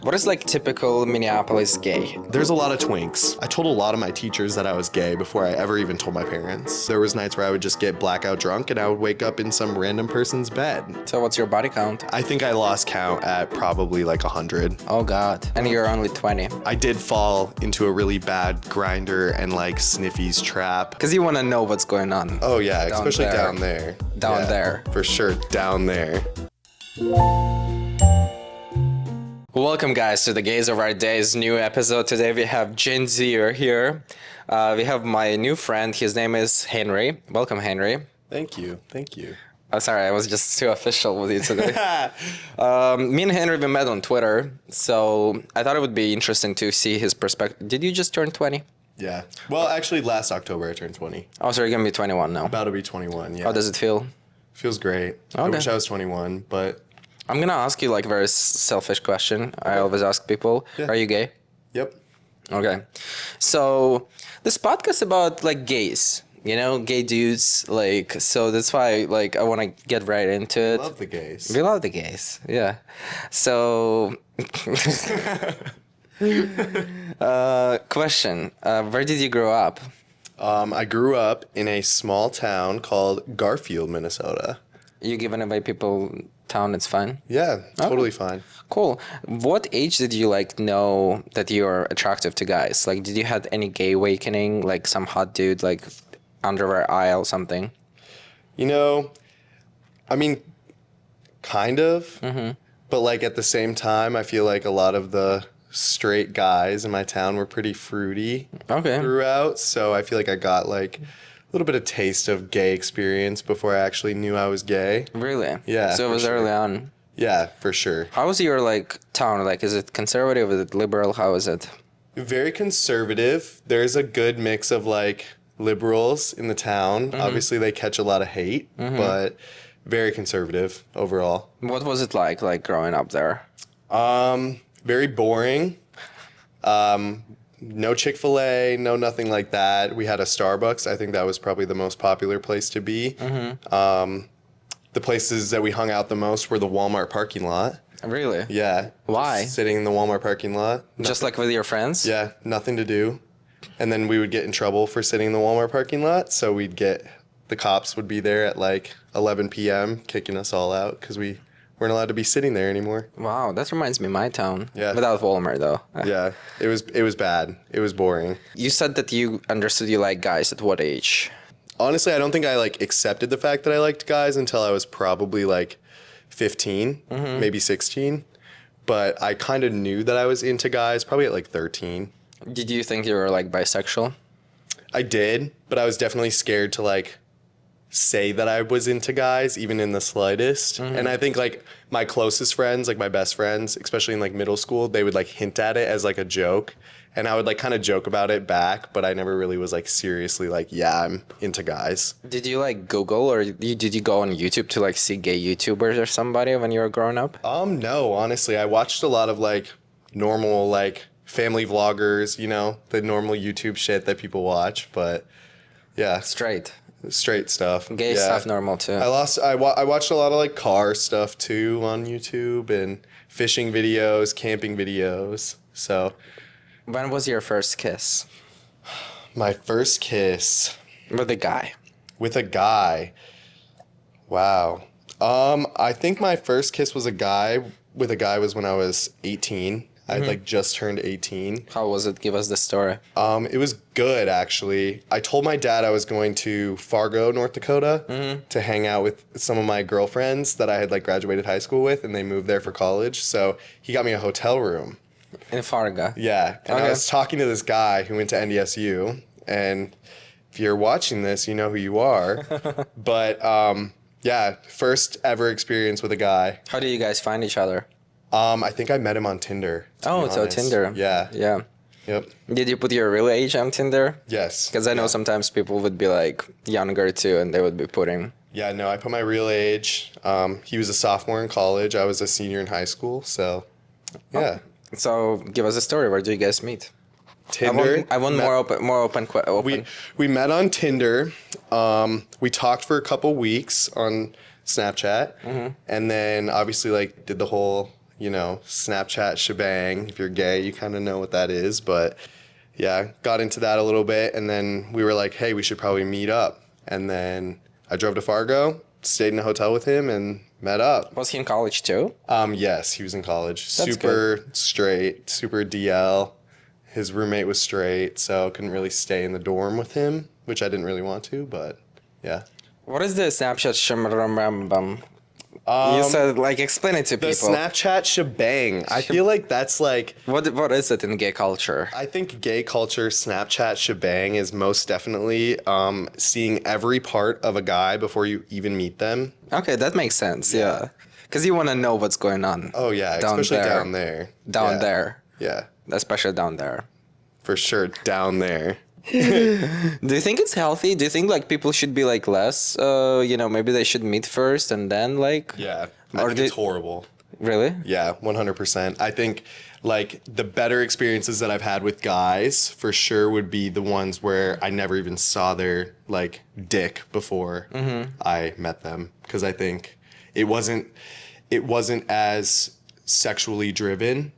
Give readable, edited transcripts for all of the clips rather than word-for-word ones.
What is like typical Minneapolis gay? There's a lot of twinks. I told a lot of my teachers that I was gay before I ever even told my parents. There was nights where I would just get blackout drunk and I would wake up in some random person's bed. So what's your body count? I think I lost count at probably like 100. Oh God. And you're only 20. I did fall into a really bad grinder and like sniffies trap. Because you want to know what's going on. Oh yeah, Down especially there. down there. Down Yeah, there. For sure, down there. Welcome guys to the Gays of Our Days new episode. Today we have Gen Zer here. We have my new friend. His name is Henry. Welcome, Henry. Thank you. Thank you. Oh, sorry, I was just too official with you today. Me and Henry, we met on Twitter, so I thought it would be interesting to see his perspective. Did you just turn 20? Yeah. Well, actually, last October I turned 20. Oh, so you're going to be 21 now. About to be 21, yeah. How does it feel? Feels great. I Okay. wish I was 21, but I'm going to ask you like a very selfish question. I always ask people, Yeah. Are you gay? yep. Okay. So this podcast is about like gays, you know, gay dudes. Like, so that's why like I want to get right into it. Love the gays. We love the gays. Yeah. So, question. Where did you grow up? I grew up in a small town called Garfield, Minnesota. You giving away people town, it's fine. Yeah, totally fine. Cool. What age did you like know that you're attractive to guys? Like, did you had any gay awakening? Like some hot dude, like underwear aisle, something? You know, I mean, kind of. Mm-hmm. But like at the same time, I feel like a lot of the straight guys in my town were pretty fruity Okay. throughout. So I feel like I got like a little bit of taste of gay experience before I actually knew I was gay. Really? Yeah, So it for was sure. early on. Yeah, for sure. How is your like town? Like, is it conservative? Is it liberal? How is it? Very conservative. There's a good mix of like liberals in the town. Obviously, they catch a lot of hate, but very conservative overall. What was it like growing up there? Very boring. No Chick-fil-A, no nothing like that. We had a Starbucks. I think that was probably the most popular place to be. The places that we hung out the most were the Walmart parking lot. Really? Yeah. Why? Just sitting in the Walmart parking lot. Just like with your friends? Yeah, nothing to do. And then we would get in trouble for sitting in the Walmart parking lot. So the cops would be there at like 11 p.m. kicking us all out because we weren't allowed to be sitting there anymore. Wow, that reminds me of my town. Yeah. Without Walmart though. Yeah, it was bad. It was boring. You said that you understood you like guys at what age? Honestly, I don't think I like accepted the fact that I liked guys until I was probably like 15, maybe 16. But I kind of knew that I was into guys probably at like 13. Did you think you were like bisexual? I did, but I was definitely scared to like say that I was into guys even in the slightest. And I think like my closest friends, like my best friends, especially in like middle school, they would like hint at it as like a joke. And I would like kind of joke about it back, but I never really was like seriously like, yeah, I'm into guys. Did you like Google or did you go on YouTube to like see gay YouTubers or somebody when you were growing up? No, honestly, I watched a lot of like normal like family vloggers, you know, the normal YouTube shit that people watch, but yeah, Straight. straight stuff. Gay Yeah. stuff normal too. I watched a lot of like car stuff too on YouTube and fishing videos, camping videos. So When was your first kiss? my first kiss With a guy. with a guy. Wow. I think my first kiss was with a guy was when I was 18. I like just turned 18. How was it? Give us the story. It was good, actually. I told my dad I was going to Fargo, North Dakota, to hang out with some of my girlfriends that I had like graduated high school with, and they moved there for college. So he got me a hotel room. In Fargo. Yeah, and I Okay. was talking to this guy who went to NDSU, and if you're watching this, you know who you are. But yeah, first ever experience with a guy. How do you guys find each other? I think I met him on Tinder. to be Oh, so honest. Tinder. Yeah. Yeah. Yep. Did you put your real age on Tinder? Yes. Because I know Yeah. sometimes people would be like younger too, and they would be putting. Yeah, no, I put my real age. He was a sophomore in college. I was a senior in high school. So, yeah. So give us a story. Where do you guys meet? Tinder. I want met- more open. We met on Tinder. We talked for a couple weeks on Snapchat, and then obviously like did the whole Snapchat shebang. If you're gay, you kind of know what that is. But yeah, got into that a little bit. And then we were like, hey, we should probably meet up. And then I drove to Fargo, stayed in a hotel with him, and met up. Was he in college too? Yes, he was in college. That's Super straight, super DL. His roommate was straight, so couldn't really stay in the dorm with him, which I didn't really want to, but yeah. What is the Snapchat shimrambam? You said, like, explain it to The people. Snapchat shebang. I feel like that's like, What is it in gay culture? I think gay culture Snapchat shebang is most definitely seeing every part of a guy before you even meet them. Okay, that makes sense. Yeah, because you want to know what's going on. Oh yeah, especially down there. Down Yeah. there, Yeah, especially down there. for sure, down there. Do you think it's healthy? Do you think like people should be like less? Maybe they should meet first and then like. Yeah, I Or think it's horrible. Really? Yeah, 100%. I think like the better experiences that I've had with guys for sure would be the ones where I never even saw their like dick before I met them, because I think it wasn't as sexually driven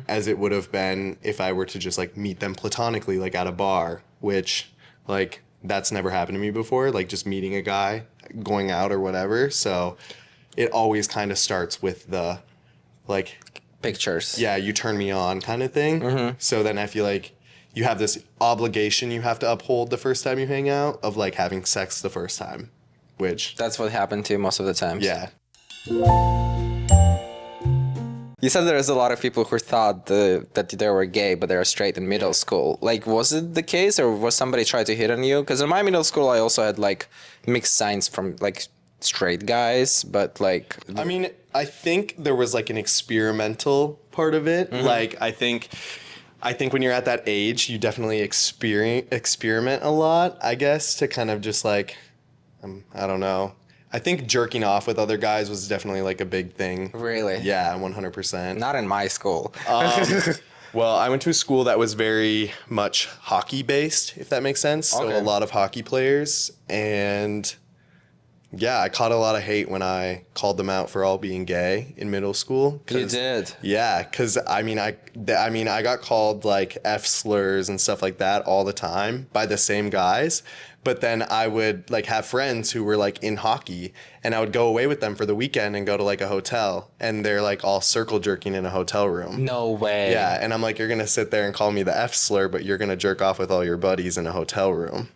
as it would have been if I were to just like meet them platonically like at a bar, which like that's never happened to me before, like just meeting a guy, going out or whatever. So it always kind of starts with the like, Pictures. yeah, you turn me on kind of thing. So then I feel like you have this obligation you have to uphold the first time you hang out of like having sex the first time, which, That's what happened to you most of the time. yeah. You said there's a lot of people who thought that they were gay, but they were straight in middle school. Like, was it the case, or was somebody trying to hit on you? Because in my middle school, I also had like mixed signs from like straight guys, but like. I mean, I think there was like an experimental part of it. Like, I think when you're at that age, you definitely experiment a lot, I guess, to kind of just like, I don't know. I think jerking off with other guys was definitely like a big thing. Really? Yeah, 100%. Not in my school. Well, I went to a school that was very much hockey based, if that makes sense. So Okay. a lot of hockey players, and yeah, I caught a lot of hate when I called them out for all being gay in middle school. You did. Yeah, because I got called like F slurs and stuff like that all the time by the same guys. But then I would like have friends who were like in hockey, and I would go away with them for the weekend and go to like a hotel, and they're like all circle jerking in a hotel room. No way. Yeah, and I'm like, you're gonna sit there and call me the F slur, but you're gonna jerk off with all your buddies in a hotel room.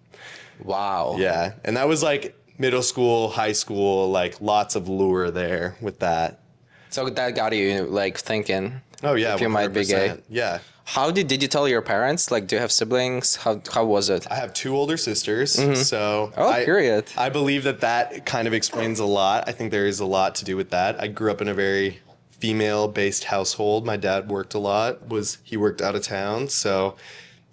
Wow. Yeah, and that was like middle school, high school, like lots of lure there with that. So that got you like thinking. Oh yeah, If you might be gay. 100%. Yeah, How did you tell your parents? Like, do you have siblings? How was it? I have two older sisters, so Oh, period. I believe that kind of explains a lot. I think there is a lot to do with that. I grew up in a very female-based household. My dad worked a lot. He worked out of town, so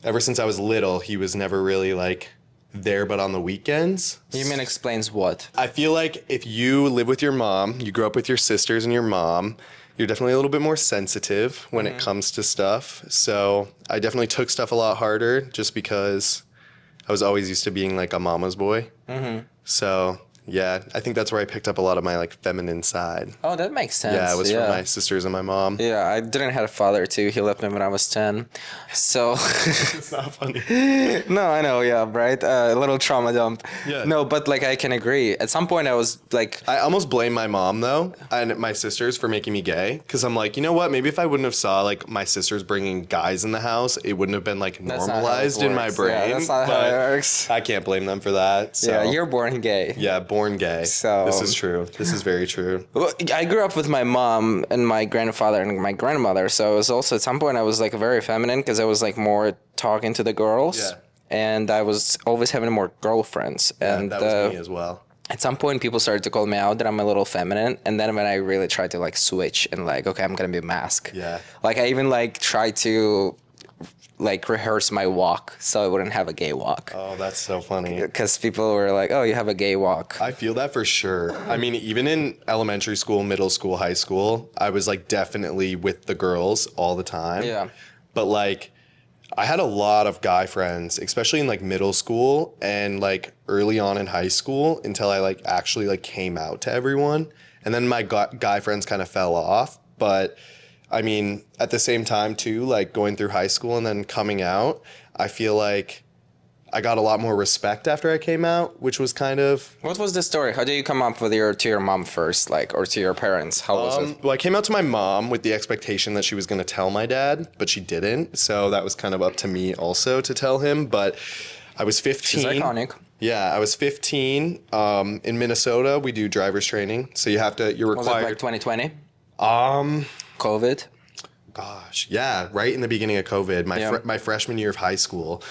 ever since I was little, he was never really like there, but on the weekends. You mean explains what? I feel like if you live with your mom, you grow up with your sisters and your mom, you're definitely a little bit more sensitive when it comes to stuff. So I definitely took stuff a lot harder just because I was always used to being like a mama's boy. So yeah, I think that's where I picked up a lot of my like feminine side. Oh, that makes sense. Yeah, it was from my sisters and my mom. Yeah, I didn't have a father too. He left me when I was 10. So It's not funny. no, I know, yeah, right? A little trauma dump. Yeah. No, but like I can agree. At some point I was like, I almost blame my mom though and my sisters for making me gay, because I'm like, you know what? Maybe if I wouldn't have saw like my sisters bringing guys in the house, it wouldn't have been like That's not how it normalized in my works. brain. Yeah, that's not how but it works. I can't blame them for that. So. yeah, you're born gay. Yeah, born gay. So- This is true. This is very true. Well, I grew up with my mom and my grandfather and my grandmother, so it was also at some point I was like very feminine because I was like more talking to the girls, Yeah. and I was always having more girlfriends. Yeah, And that was me as well. at some point people started to call me out that I'm a little feminine, and then when I really tried to like switch and like, okay, I'm gonna be a mask. Yeah. Like I even like tried to like rehearse my walk so I wouldn't have a gay walk. Oh, that's so funny. Because people were like, oh, you have a gay walk. I feel that for sure. I mean, even in elementary school, middle school, high school, I was like definitely with the girls all the time. Yeah. But like, I had a lot of guy friends, especially in like middle school and like early on in high school until I like actually like came out to everyone. And then my guy friends kind of fell off. But I mean, at the same time too, like going through high school and then coming out, I feel like I got a lot more respect after I came out, which was kind of. What was the story? How did you come up with your mom first, like, or to your parents? How was it? Well, I came out to my mom with the expectation that she was going to tell my dad, but she didn't. So that was kind of up to me also to tell him. But I was 15. She's iconic. Yeah, I was 15. In Minnesota, we do driver's training, so you're Was it required. like 2020? Um, COVID? Gosh, yeah, right in the beginning of COVID, my freshman year of high school.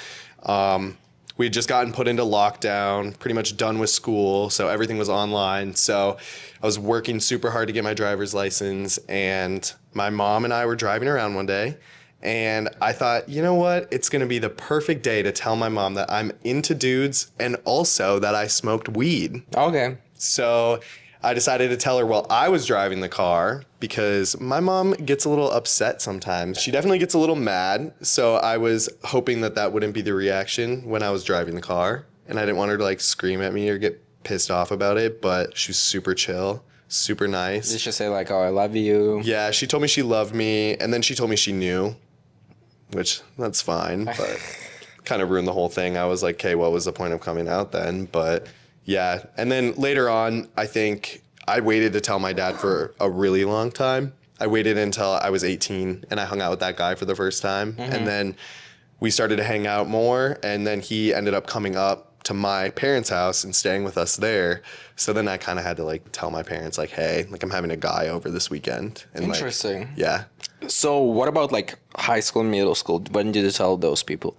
We had just gotten put into lockdown, pretty much done with school, so everything was online. So I was working super hard to get my driver's license, and my mom and I were driving around one day, and I thought, you know what? It's going to be the perfect day to tell my mom that I'm into dudes and also that I smoked weed. Okay. So I decided to tell her while I was driving the car because my mom gets a little upset sometimes. She definitely gets a little mad. So I was hoping that that wouldn't be the reaction when I was driving the car. And I didn't want her to like scream at me or get pissed off about it, but she was super chill, super nice. Did she say like, "Oh, I love you"? Yeah, she told me she loved me, and then she told me she knew, which that's fine, but kind of ruined the whole thing. I was like, okay, what was the point of coming out then? But yeah, and then later on, I think I waited to tell my dad for a really long time. I waited until I was 18, and I hung out with that guy for the first time, and then we started to hang out more, and then he ended up coming up to my parents' house and staying with us there. So then I kind of had to like tell my parents like, hey, like I'm having a guy over this weekend. And Interesting. Like, yeah. So what about like high school, middle school? When did you tell those people?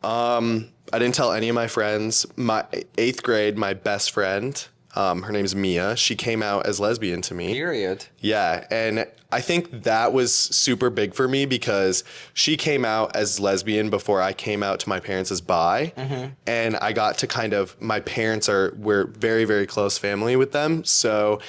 I didn't tell any of my friends. My 8th grade, my best friend, her name's Mia. She came out as lesbian to me. Period. Yeah, and I think that was super big for me because she came out as lesbian before I came out to my parents as bi. And I got to my parents we're very, very close family with them. So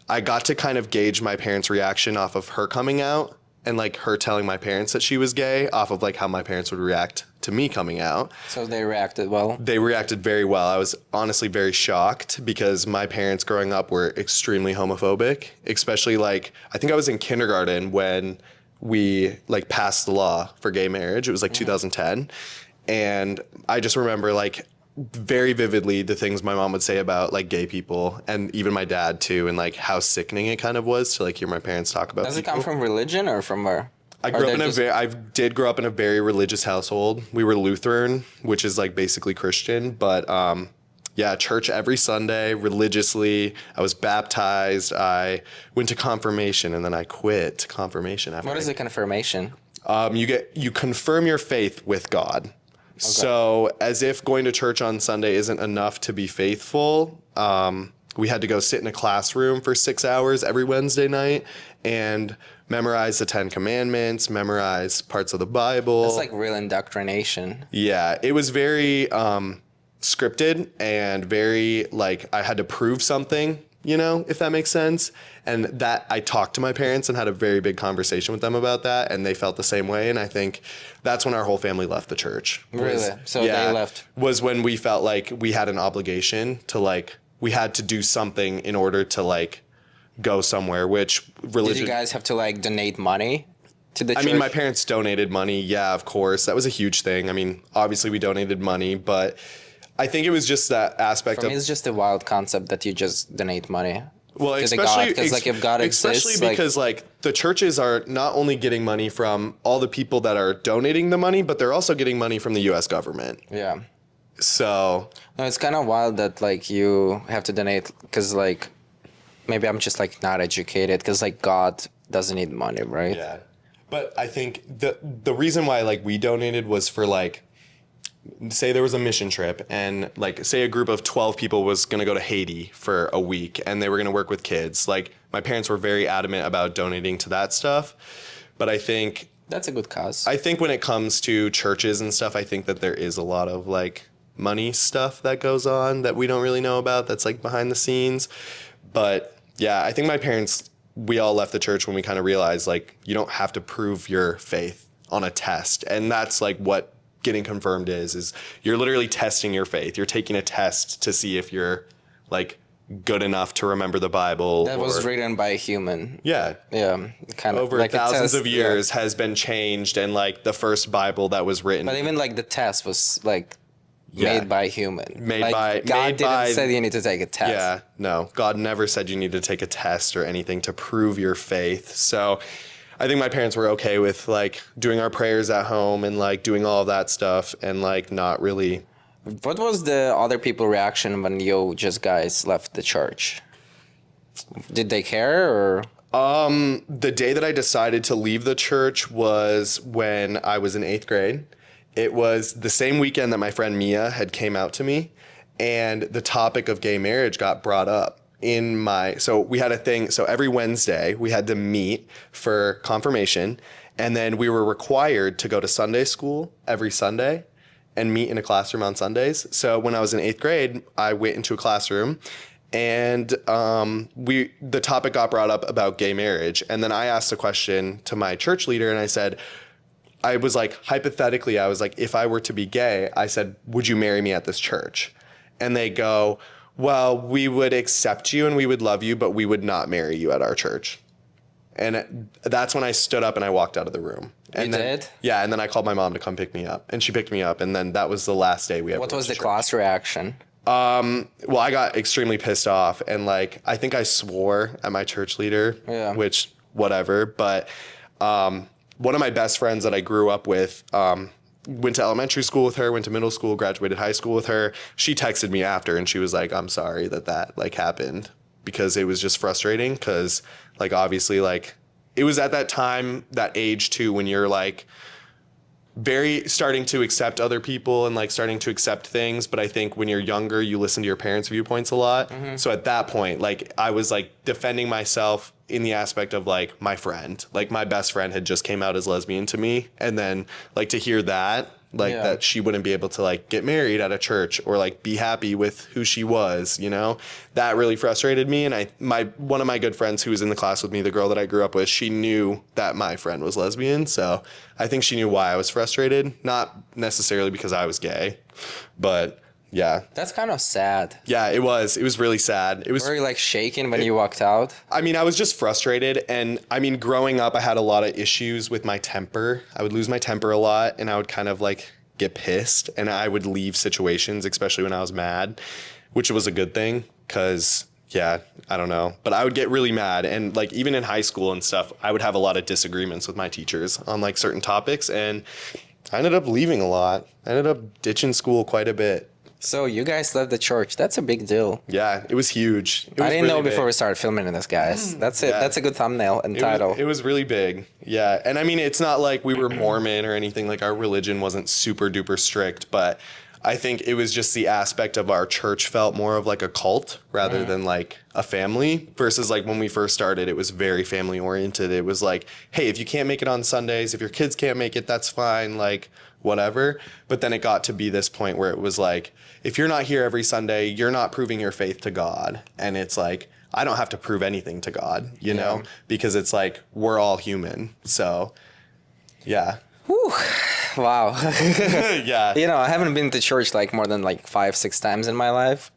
I got to kind of gauge my parents' reaction off of her coming out and like her telling my parents that she was gay off of like how my parents would react to me coming out. So they reacted well? They reacted very well. I was honestly very shocked because my parents growing up were extremely homophobic, especially like, I think I was in kindergarten when we like passed the law for gay marriage. It was like 2010. And I just remember like very vividly the things my mom would say about like gay people and even my dad too, and like how sickening it kind of was to like hear my parents talk about Does it people. come from religion or from where? I did grow up in a very religious household. We were Lutheran, which is like basically Christian, but yeah, church every Sunday religiously. I was baptized. I went to confirmation and then I quit confirmation after. What is a confirmation? You confirm your faith with God. So as if going to church on Sunday isn't enough to be faithful, we had to go sit in a classroom for 6 hours every Wednesday night and memorize the 10 Commandments, memorize parts of the Bible. It's like real indoctrination. Yeah, it was very scripted and very like I had to prove something, you know, if that makes sense. And that I talked to my parents and had a very big conversation with them about that, and they felt the same way. And I think that's when our whole family left the church. Really? So they left. Was when we felt like we had an obligation to like, we had to do something in order to like go somewhere, which religion. Did you guys have to like donate money to the church? I mean, my parents donated money. Yeah, of course. That was a huge thing. I mean, obviously we donated money, but I think it was just that aspect For of. me, it's just a wild concept that you just donate money. Well, to especially because like if God exists, especially because like the churches are not only getting money from all the people that are donating the money, but they're also getting money from the U.S. government. Yeah. So No, it's kind of wild that like you have to donate because like maybe I'm just like not educated because like God doesn't need money, right? yeah, but I think the reason why like we donated was for like, say there was a mission trip and like say a group of 12 people was going to go to Haiti for a week and they were going to work with kids. Like my parents were very adamant about donating to that stuff. But I think That's a good cause. I think when it comes to churches and stuff, I think that there is a lot of like money stuff that goes on that we don't really know about that's like behind the scenes. But yeah, I think my parents, we all left the church when we kind of realized like you don't have to prove your faith on a test. And that's like what getting confirmed is you're literally testing your faith. You're taking a test to see if you're like good enough to remember the Bible. That was written by a human. Yeah. Yeah, kind of Over like thousands of yeah. years has been changed, and like the first Bible that was written. But even like the test was like Yeah. made by a human. Made like, by- God made didn't by- say you need to take a test. Yeah, no. God never said you need to take a test or anything to prove your faith. So I think my parents were okay with like doing our prayers at home and like doing all of that stuff and like not really. What was the other people reaction when you just guys left the church? Did they care or? The day that I decided to leave the church was when I was in 8th grade. It was the same weekend that my friend Mia had came out to me, and the topic of gay marriage got brought up so we had a thing. So every Wednesday we had to meet for confirmation, and then we were required to go to Sunday school every Sunday and meet in a classroom on Sundays. So when I was in 8th grade, I went into a classroom, and the topic got brought up about gay marriage. And then I asked a question to my church leader, and I was like, hypothetically, I was like, if I were to be gay, I said, would you marry me at this church? And they go, well, we would accept you and we would love you, but we would not marry you at our church. And that's when I stood up and I walked out of the room. And did? Yeah, and then I called my mom to come pick me up, and she picked me up, and then that was the last day we ever What went was to the church. class reaction? Well, I got extremely pissed off, and like I think I swore at my church leader, Yeah. which whatever. But one of my best friends that I grew up with, went to elementary school with her, went to middle school, graduated high school with her. She texted me after, and she was like, "I'm sorry that like happened," because it was just frustrating. Because like obviously like it was at that time, that age too, when you're like very starting to accept other people and like starting to accept things. But I think when you're younger, you listen to your parents' viewpoints a lot. Mm-hmm. So at that point, like I was like defending myself in the aspect of like my friend, like my best friend had just came out as lesbian to me. And then like to hear that, like that she wouldn't be able to like get married at a church or like be happy with who she was, you know, that really frustrated me. And one of my good friends who was in the class with me, the girl that I grew up with, she knew that my friend was lesbian. So I think she knew why I was frustrated, not necessarily because I was gay, but yeah. That's kind of sad. Yeah, it was really sad. It was Were you like shaking when you walked out? I mean, I was just frustrated. And I mean, growing up, I had a lot of issues with my temper. I would lose my temper a lot, and I would kind of like get pissed, and I would leave situations, especially when I was mad, which was a good thing because, yeah, I don't know. But I would get really mad. And like even in high school and stuff, I would have a lot of disagreements with my teachers on like certain topics. And I ended up leaving a lot. I ended up ditching school quite a bit. So you guys left the church. That's a big deal. Yeah, it was huge. It was I didn't know really before big. we started filming this, guys. That's it. Yeah. That's a good thumbnail and title. It was really big. Yeah. And I mean, it's not like we were Mormon or anything. Like our religion wasn't super duper strict, but I think it was just the aspect of our church felt more of like a cult rather than like a family, versus like when we first started, it was very family oriented. It was like, hey, if you can't make it on Sundays, if your kids can't make it, that's fine. Like whatever. But then it got to be this point where it was like, if you're not here every Sunday, you're not proving your faith to God. And it's like, I don't have to prove anything to God, you know, because it's like, we're all human. So yeah. Whew. Wow. Yeah. You know, I haven't been to church like more than like 5-6 times in my life.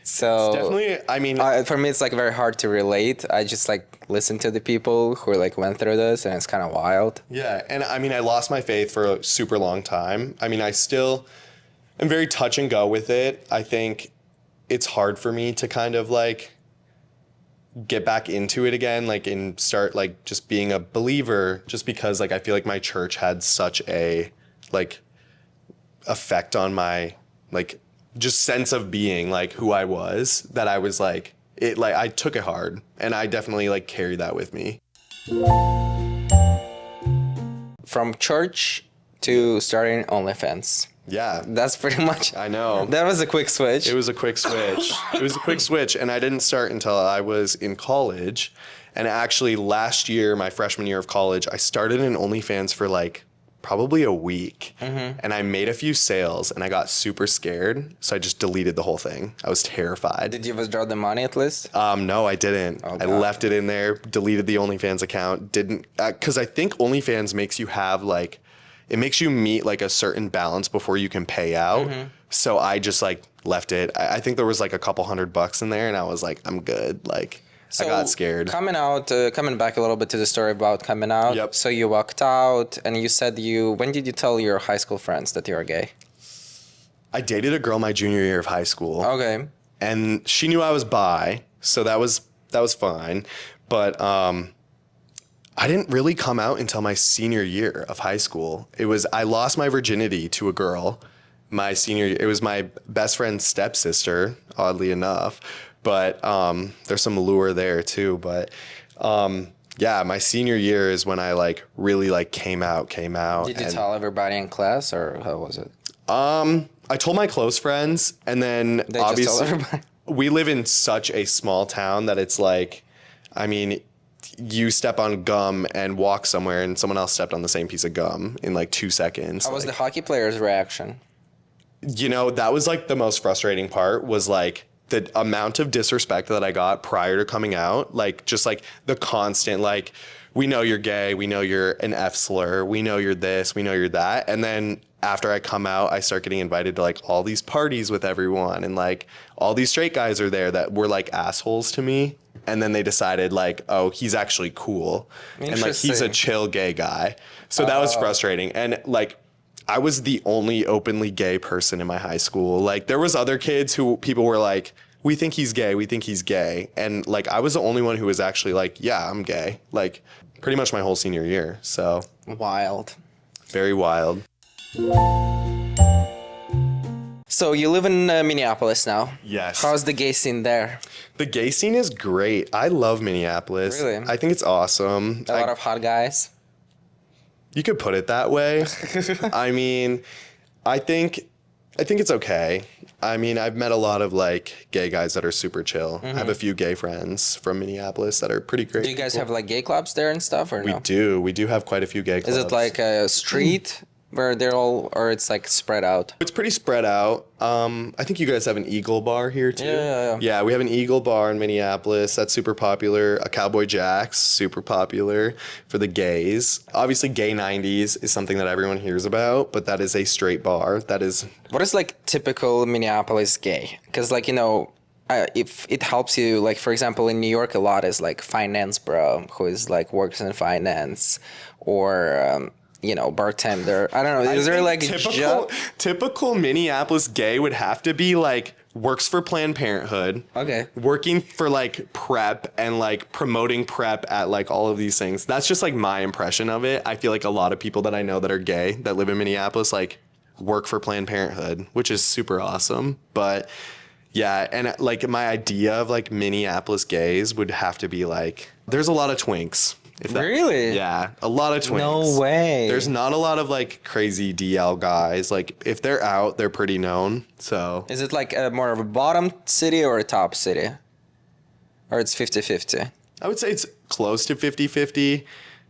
So Definitely, I mean, for me, it's like very hard to relate. I just like listen to the people who like went through this, and it's kind of wild. yeah. And I mean, I lost my faith for a super long time. I mean, I still am very touch and go with it. I think it's hard for me to kind of like get back into it again, like and start like just being a believer, just because like I feel like my church had such a like effect on my like just sense of being, like who I was, that I was like it, like I took it hard, and I definitely like carry that with me. From church to starting OnlyFans. Yeah. That's pretty much. I know. That was a quick switch. It was a quick switch. It was a quick switch, and I didn't start until I was in college. And actually last year, my freshman year of college, I started an OnlyFans for like probably a week. And I made a few sales, and I got super scared. So I just deleted the whole thing. I was terrified. Did you withdraw the money at least? No, I didn't. I God. left it in there, deleted the OnlyFans account, didn't, because I think OnlyFans makes you have like, it makes you meet like a certain balance before you can pay out. So I just like left it. I think there was like a couple $100 in there, and I was like, I'm good. Like, I got scared. Coming back a little bit to the story about coming out. Yep. So you walked out, and you said when did you tell your high school friends that you're gay? I dated a girl my junior year of high school. Okay. And she knew I was bi, so that was fine. But I didn't really come out until my senior year of high school. I lost my virginity to a girl my senior year. It was my best friend's stepsister, oddly enough. But there's some lure there too. But yeah, my senior year is when I like really like came out. Did you tell everybody in class, or how was it? I told my close friends, and then They obviously just told everybody? we live in such a small town that it's like, I mean, you step on gum and walk somewhere, and someone else stepped on the same piece of gum in like 2 seconds. How was the hockey player's reaction? You know, that was like the most frustrating part, was like the amount of disrespect that I got prior to coming out. Like, just like the constant, like, we know you're gay, we know you're an F slur, we know you're this, we know you're that. And then after I come out, I start getting invited to like all these parties with everyone, and like all these straight guys are there that were like assholes to me. And then they decided like, oh, he's actually cool. And like, he's a chill gay guy. So that was frustrating. And like, I was the only openly gay person in my high school. Like, there was other kids who people were like, we think he's gay, we think he's gay. And like, I was the only one who was actually like, yeah, I'm gay. Like, pretty much my whole senior year. So Wild. very wild. So you live in Minneapolis now. Yes. How's the gay scene there? The gay scene is great. I love Minneapolis. Really? I think it's awesome. A lot of hot guys. You could put it that way. I mean, I think it's okay. I mean, I've met a lot of like gay guys that are super chill. I have a few gay friends from Minneapolis that are pretty great. Do you guys have like gay clubs there and stuff, or no? We do have quite a few gay clubs. Is it like a street where they're all, or it's like spread out? It's pretty spread out. I think you guys have an Eagle bar here too. Yeah. Yeah, we have an Eagle bar in Minneapolis. That's super popular. A Cowboy Jack's, super popular for the gays. Obviously, Gay 90s is something that everyone hears about, but that is a straight bar. That is... What is like typical Minneapolis gay? Because like, you know, if it helps you, like for example, in New York, a lot is like finance bro, who is like works in finance, or... you know, bartender. I don't know. Is there like typical Minneapolis gay would have to be like works for Planned Parenthood. Okay. Working for like prep and like promoting prep at like all of these things. That's just like my impression of it. I feel like a lot of people that I know that are gay that live in Minneapolis like work for Planned Parenthood, which is super awesome. But yeah, and like my idea of like Minneapolis gays would have to be like, there's a lot of twinks. Really? Yeah, a lot of twinks. No way. There's not a lot of like crazy DL guys. Like if they're out, they're pretty known. So is it like more of a bottom city or a top city? Or it's 50-50? I would say it's close to 50-50,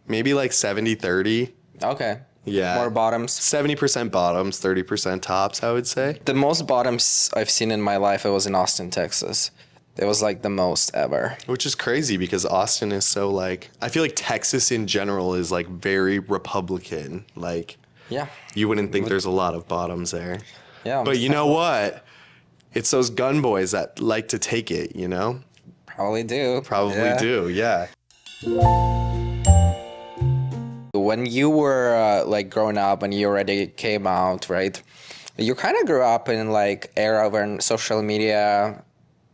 maybe like 70-30. Okay. Yeah. More bottoms. 70% bottoms, 30% tops, I would say. The most bottoms I've seen in my life, it was in Austin, Texas. It was like the most ever. Which is crazy because Austin is so like, I feel like Texas in general is like very Republican. Like, yeah, you wouldn't think there's a lot of bottoms there. Yeah. But you know what? It's those gun boys that like to take it, you know? Probably do. Probably do, yeah. When you were like growing up and you already came out, right? You kind of grew up in like era when social media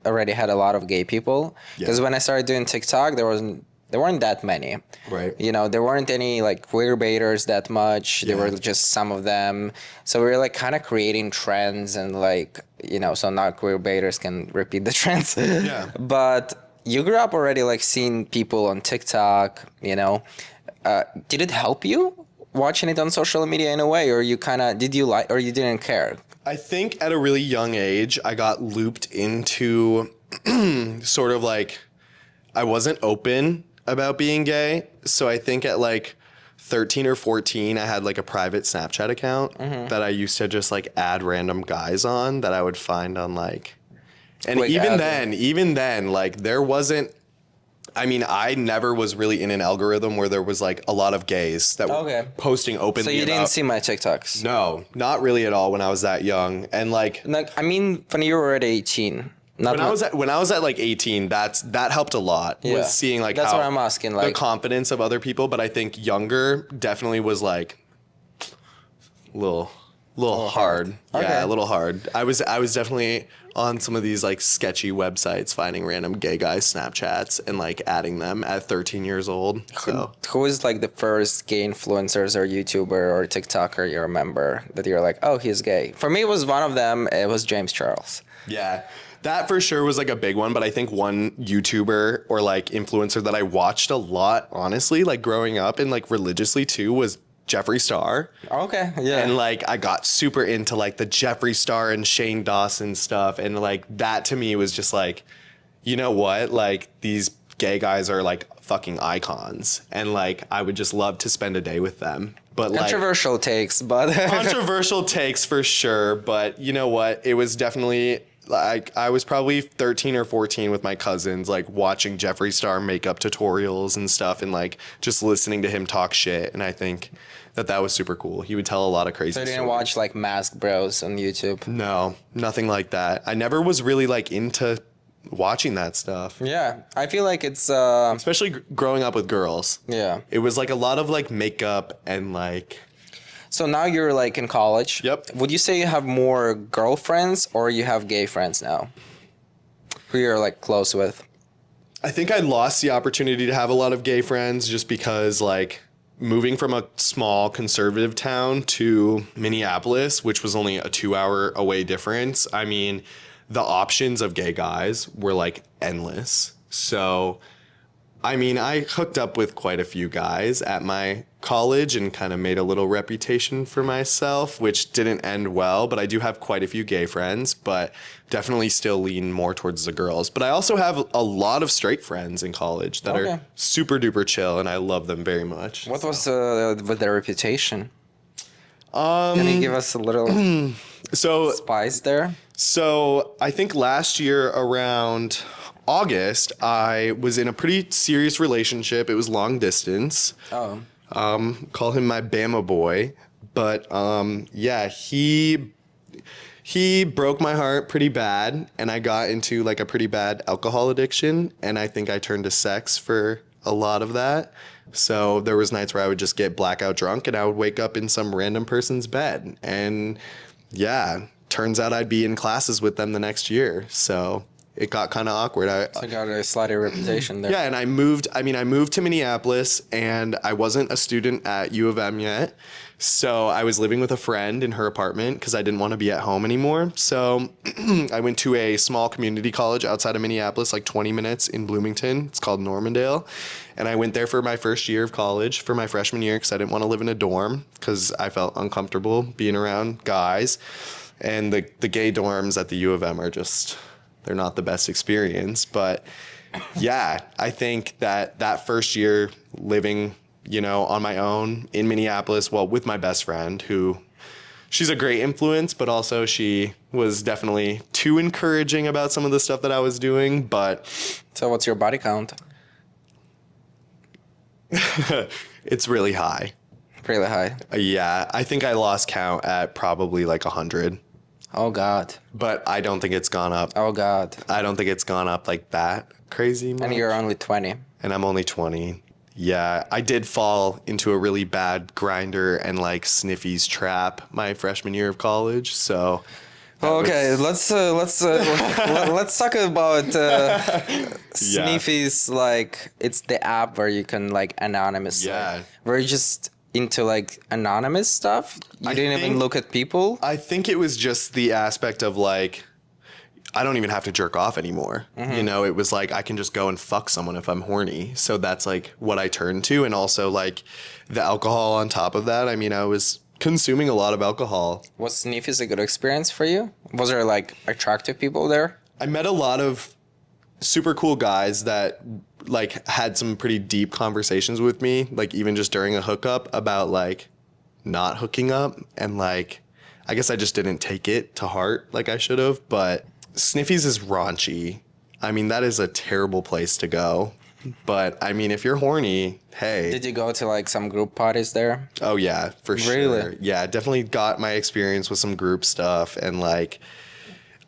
already had a lot of gay people. Because when I started doing TikTok, there weren't that many. Right. You know, there weren't any like queer baiters that much. There were just some of them. So we were like kind of creating trends and like, you know, so not queer baiters can repeat the trends. Yeah. But you grew up already like seeing people on TikTok, you know. Did it help you watching it on social media in a way, or you kind of, did you like, or you didn't care? I think at a really young age, I got looped into sort of like, I wasn't open about being gay. So I think at like 13 or 14, I had like a private Snapchat account that I used to just like add random guys on that I would find on like, and even then, like there wasn't I mean, I never was really in an algorithm where there was like a lot of gays that were posting openly. So you didn't about- see my TikToks? No, not really at all when I was that young. And like I mean, when you were at 18. Not when I was at like 18, that helped a lot. Yeah. Was seeing like That's how what I'm asking. the Like, confidence of other people, but I think younger definitely was like a little hard. Okay. Yeah, a little hard. I was definitely on some of these like sketchy websites finding random gay guys Snapchats and like adding them at 13 years old. So who is like the first gay influencers or YouTuber or TikToker you remember that you're like, oh, he's gay? For me, it was one of them. It was James Charles. yeah. That for sure was like a big one, but I think one YouTuber or like influencer that I watched a lot, honestly, like growing up and like religiously too, was Jeffree Star. Okay, yeah. And like I got super into like the Jeffree Star and Shane Dawson stuff. And like that to me was just like, you know what? Like these gay guys are like fucking icons. And like I would just love to spend a day with them. But like Controversial takes, but controversial takes for sure. But you know what? It was definitely like I was probably 13 or 14 with my cousins, like watching Jeffree Star makeup tutorials and stuff and like just listening to him talk shit. And I think that was super cool. He would tell a lot of crazy So you stories. didn't watch like Masked Bros on YouTube? No, nothing like that. I never was really like into watching that stuff, Yeah, I feel like it's especially growing up with girls. yeah. It was like a lot of like makeup and like So now you're like in college. Yep. Would you say you have more girlfriends or you have gay friends now? Who you're like close with? I think I lost the opportunity to have a lot of gay friends just because like moving from a small conservative town to Minneapolis, which was only a 2-hour away difference. I mean, the options of gay guys were like endless. So, I mean, I hooked up with quite a few guys at my college and kind of made a little reputation for myself, which didn't end well, but I do have quite a few gay friends, but definitely still lean more towards the girls. But I also have a lot of straight friends in college that are super duper chill and I love them very much. What was with their reputation? Can you give us a little So spice there? So I think last year around August, I was in a pretty serious relationship. It was long distance. Oh. Call him my Bama boy. But yeah, he broke my heart pretty bad. And I got into like a pretty bad alcohol addiction. And I think I turned to sex for a lot of that. So there was nights where I would just get blackout drunk and I would wake up in some random person's bed. And yeah, turns out I'd be in classes with them the next year. So it got kind of awkward. I got a slighter reputation there. Yeah, and I moved to Minneapolis and I wasn't a student at U of M yet. So I was living with a friend in her apartment because I didn't want to be at home anymore. So I went to a small community college outside of Minneapolis, like 20 minutes in Bloomington. It's called Normandale. And I went there for my first year of college for my freshman year because I didn't want to live in a dorm because I felt uncomfortable being around guys. And the gay dorms at the U of M are just, they're not the best experience. But yeah, I think that first year living, you know, on my own in Minneapolis, well, with my best friend who, she's a great influence, but also she was definitely too encouraging about some of the stuff that I was doing. But So what's your body count? it's really high. Really high. Yeah, I think I lost count at probably like 100. Oh God. But I don't think it's gone up. Oh God. I don't think it's gone up like that crazy much. And you're only 20. And I'm only 20. Yeah, I did fall into a really bad grinder and like sniffies trap my freshman year of college. So Okay, let's talk about Sneefy's. Like, it's the app where you can like anonymously. Yeah. Were you just into like anonymous stuff? You I didn't even think- look at people. I think it was just the aspect of like, I don't even have to jerk off anymore. You know, it was like I can just go and fuck someone if I'm horny. So that's like what I turned to. And also like the alcohol on top of that. I mean, I was consuming a lot of alcohol. Was Sneefy's a good experience for you? Was there like attractive people there? I met a lot of super cool guys that like had some pretty deep conversations with me, like even just during a hookup about like not hooking up. And like, I guess I just didn't take it to heart like I should have. But Sniffies is raunchy. I mean, that is a terrible place to go. But I mean, if you're horny, hey. Did you go to like some group parties there? Oh yeah, for sure. Really? Yeah, definitely got my experience with some group stuff, and like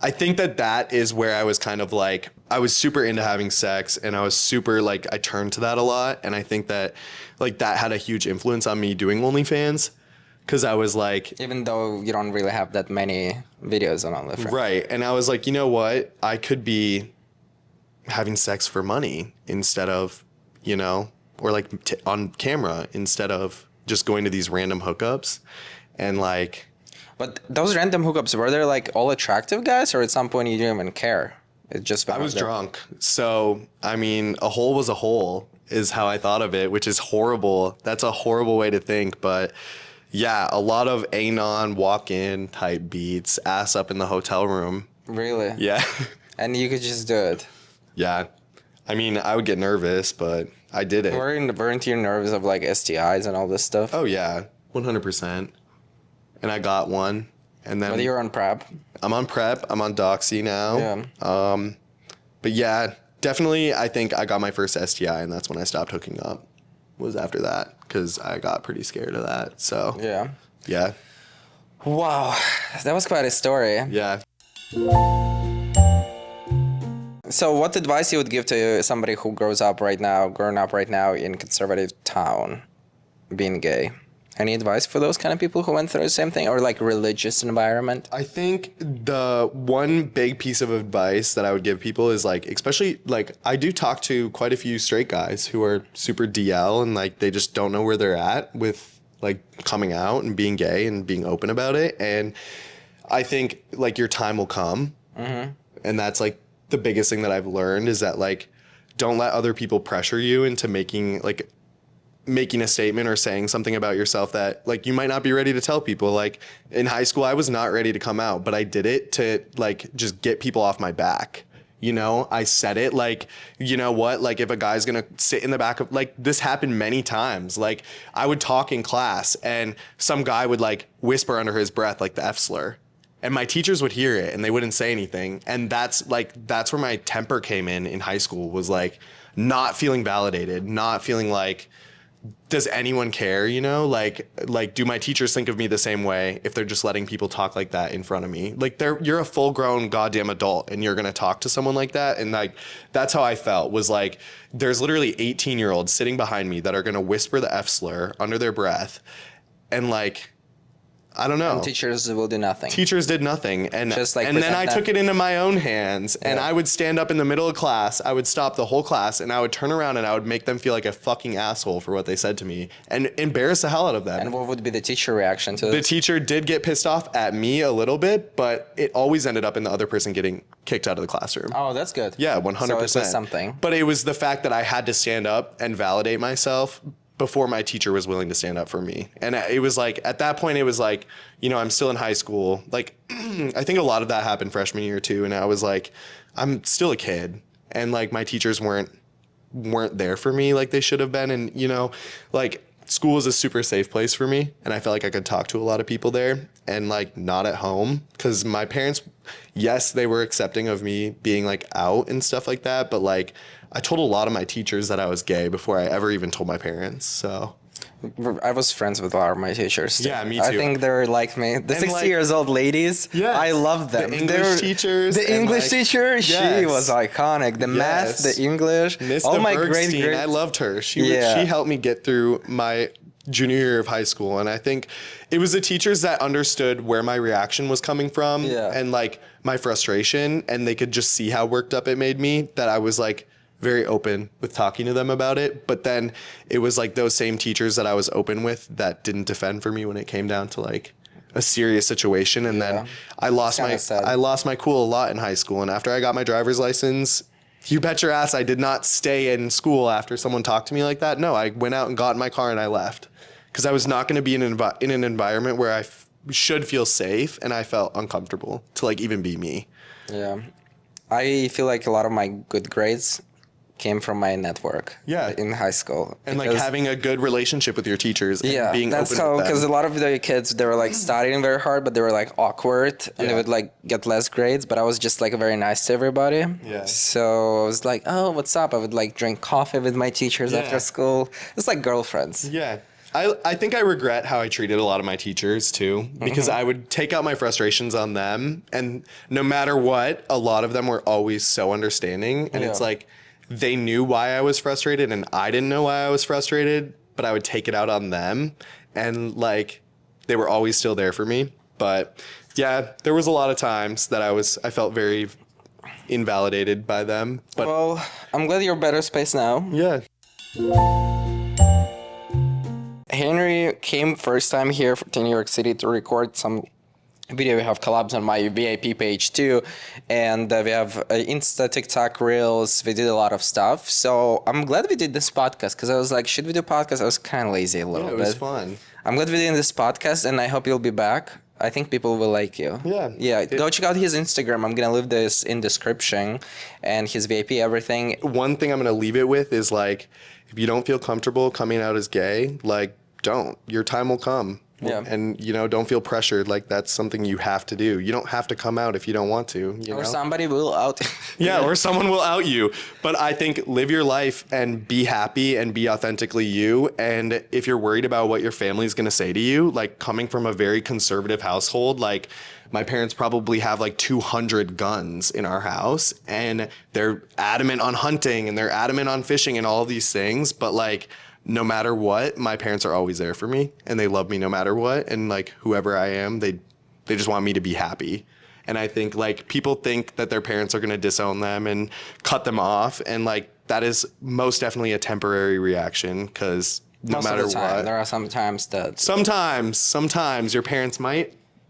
I think that is where I was kind of like I was super into having sex, and I was super like I turned to that a lot, and I think that like that had a huge influence on me doing OnlyFans, because I was like, Even though you don't really have that many videos on OnlyFans. right, and I was like, you know what, I could be having sex for money instead of, you know, or like on camera instead of just going to these random hookups, and like. But those random hookups, were there like all attractive guys, or at some point you didn't even care? It just I was drunk. So, I mean, a hole was a hole is how I thought of it, which is horrible. That's a horrible way to think. But yeah, a lot of anon walk-in type beats, ass up in the hotel room. Really? Yeah. And you could just do it. Yeah. I mean, I would get nervous, but I did it. Weren't you nervous of like STIs and all this stuff? Oh, yeah. 100%. And I got one. And then But you're on prep. I'm on prep. I'm on Doxy now. Yeah. But yeah, definitely I think I got my first STI, and that's when I stopped hooking up. Was after that, because I got pretty scared of that. So Yeah. yeah. Wow. That was quite a story. Yeah. So what advice you would give to somebody who grown up right now in conservative town, being gay? Any advice for those kind of people who went through the same thing, or like religious environment? I think the one big piece of advice that I would give people is like, especially like I do talk to quite a few straight guys who are super DL, and like they just don't know where they're at with like coming out and being gay and being open about it. And I think like your time will come. Mm-hmm. And that's like the biggest thing that I've learned is that like, don't let other people pressure you into making a statement or saying something about yourself that like you might not be ready to tell people. Like in high school, I was not ready to come out, but I did it to like just get people off my back. You know, I said it like, you know what, like if a guy's gonna sit in the back of, like this happened many times. Like I would talk in class and some guy would like whisper under his breath like the F slur, and my teachers would hear it and they wouldn't say anything. And that's where my temper came in high school, was like not feeling validated, not feeling like, does anyone care, you know? Like do my teachers think of me the same way if they're just letting people talk like that in front of me? Like you're a full grown goddamn adult and you're going to talk to someone like that. And like, that's how I felt, was like, there's literally 18-year-olds sitting behind me that are going to whisper the F slur under their breath. And like, I don't know. And teachers will do nothing. Teachers did nothing. And Just like and then I that. took it into my own hands, and I would stand up in the middle of class. I would stop the whole class and I would turn around and I would make them feel like a fucking asshole for what they said to me and embarrass the hell out of them. And what would be the teacher reaction to The it? teacher did get pissed off at me a little bit, but it always ended up in the other person getting kicked out of the classroom. Oh, that's good. Yeah, 100%. So it was something. But it was the fact that I had to stand up and validate myself before my teacher was willing to stand up for me. And it was like, at that point, it was like, you know, I'm still in high school. Like, I think a lot of that happened freshman year too. And I was like, I'm still a kid. And like, my teachers weren't there for me like they should have been. And, you know, like, school is a super safe place for me. And I felt like I could talk to a lot of people there, and like not at home. Cause my parents, yes, they were accepting of me being like out and stuff like that. But like, I told a lot of my teachers that I was gay before I ever even told my parents. So I was friends with a lot of my teachers. Yeah, me I too. think they're like me. The 60 like- years old ladies, Yes. I love them. The English teachers The and, English like- teacher, she Yes. was iconic. The math, Yes. the English, Miss all my Bergstein, great. I loved her. She Yeah. helped me get through my junior year of high school. And I think it was the teachers that understood where my reaction was coming from, Yeah. and like my frustration, and they could just see how worked up it made me, that I was like very open with talking to them about it. But then it was like those same teachers that I was open with that didn't defend for me when it came down to like a serious situation. And Yeah. then I lost kinda sad. I lost my cool a lot in high school. And after I got my driver's license, you bet your ass I did not stay in school after someone talked to me like that. No, I went out and got in my car and I left, because I was not going to be in an environment where I should feel safe, and I felt uncomfortable to like even be me. Yeah, I feel like a lot of my good grades came from my network. Yeah. In high school. And like Because- having a good relationship with your teachers and yeah, being that's open how, with because a them. lot of the kids, they were like studying very hard, but they were like awkward and they Yeah. would like get less grades, but I was just like very nice to everybody. Yeah. So I was like, oh, what's up? I would like drink coffee with my teachers Yeah. after school. It's like girlfriends. Yeah. I think I regret how I treated a lot of my teachers too, because I would take out my frustrations on them. And no matter what, a lot of them were always so understanding. And it's Yeah. like they knew why I was frustrated and I didn't know why I was frustrated, but I would take it out on them. And like they were always still there for me. But yeah, there was a lot of times that I felt very invalidated by them. But Well, I'm glad you're better space now. yeah. Henry came first time here to New York City to record some video. We have collabs on my VIP page too, and we have Insta, TikTok, Reels. We did a lot of stuff. So I'm glad we did this podcast because I was like, should we do podcast? I was kind of lazy a little Yeah, it bit. was fun. I'm glad we did this podcast, and I hope you'll be back. I think people will like you. Yeah. Yeah. Go check out his Instagram. I'm gonna leave this in description, and his VIP everything. One thing I'm going to leave it with is like, if you don't feel comfortable coming out as gay, like don't. Your time will come. Yeah. And don't feel pressured. Like that's something you have to do. You don't have to come out if you don't want to. Or somebody will out. Yeah, or someone will out you. But I think live your life and be happy and be authentically you. And if you're worried about what your family's going to say to you, like coming from a very conservative household, like my parents probably have like 200 guns in our house and they're adamant on hunting and they're adamant on fishing and all these things. But like, no matter what, my parents are always there for me and they love me no matter what. And like whoever I am, they just want me to be happy. And I think like people think that their parents are going to disown them and cut them off. And like that is most definitely a temporary reaction because no Most matter of the time, what, there are some times that. sometimes your parents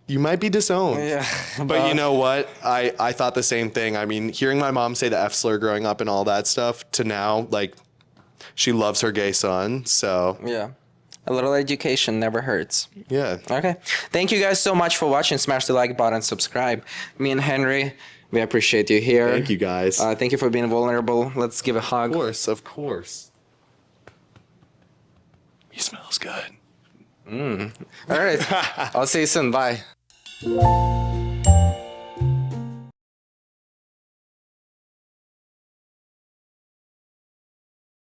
you might be disowned. Yeah, But you know what? I thought the same thing. I mean, hearing my mom say the F slur growing up and all that stuff to now, like, she loves her gay son, so Yeah. A little education never hurts. yeah. Okay. Thank you guys so much for watching. Smash the like button, subscribe. Me and Henry, we appreciate you here. Thank you guys. Thank you for being vulnerable. Let's give a hug. Of course. He smells good. All right. I'll see you soon. Bye.